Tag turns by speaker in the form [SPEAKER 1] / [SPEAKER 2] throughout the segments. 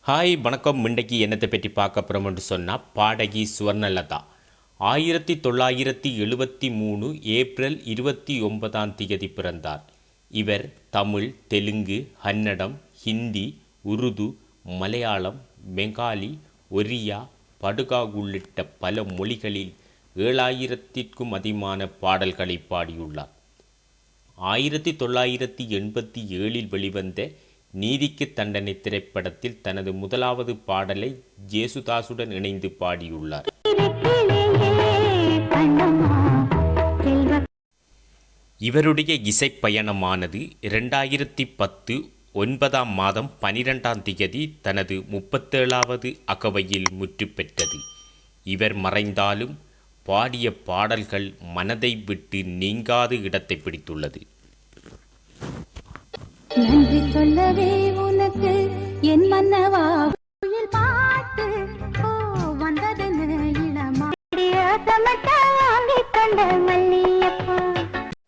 [SPEAKER 1] Hi வணக்கம். இன்றைக்கு என்னத்தை பற்றி பார்க்க போகிறோம்னு சொன்னால் பாடகி சுவர்ணலதா 1973 ஏப்ரல் 29 பிறந்தார். இவர் தமிழ், தெலுங்கு, கன்னடம், ஹிந்தி, உருது, மலையாளம், பெங்காலி, ஒரியா, படுகா உள்ளிட்ட பல மொழிகளில் 7000க்கும் அதிகமான பாடல்களை பாடியுள்ளார். 1987 வெளிவந்த நீதிக்கு தண்டனை திரைப்படத்தில் தனது முதலாவது பாடலை ஜேசுதாசுடன் இணைந்து பாடியுள்ளார். இவருடைய இசைப்பயணமானது 2010 9ஆம் மாதம் 12ஆம் தனது 37வது அகவையில் முற்று பெற்றது. இவர் மறைந்தாலும் பாடிய பாடல்கள் மனதை விட்டு நீங்காது இடத்தை பிடித்துள்ளது.
[SPEAKER 2] நன்றி சொல்லவே உனக்கு என் மன்னவா, பாட்டு வந்ததென்ன இளமா வாங்கிக் கொண்ட மல்லியப்பா,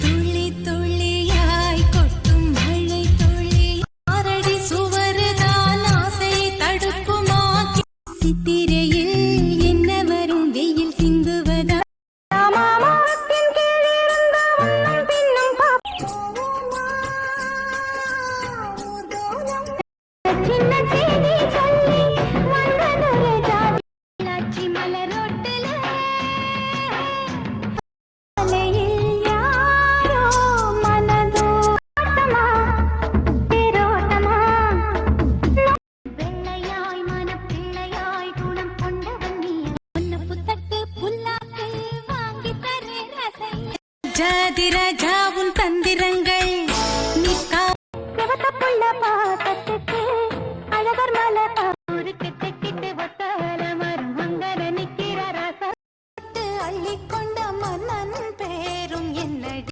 [SPEAKER 2] துள்ளி துள்ளியாய் கொட்டும் மழை துள்ளி ஆரடி சுவருதான் ஆசை தடுக்குமா, சித்திரையில் என்ன வரும் வெயில் சிந்துவதா, சின்ன செய்தி சொல்லி வந்ததொரு ஜாதி மலரோட்டில யாரோ மனதோட்டமா தேரோட்டமா, வெள்ளையாய் மனப்பிள்ளையாய் குணம் கொண்டவன் நீ, பொன்ன புத்தட்டு புல்லாக்கு வாங்கி தரே ரசை, ஜாதி ராஜாவும் தந்திரங்கள் நிக்கா புள்ள பாத்தத்துக்கு அழகர் மலை ஊருக்கு தெக்கிட்டு ஒத்தல மரம் அங்கர நிக்கிற ரச அள்ளிக்கொண்ட மன்னன் பேரும் என்னடி.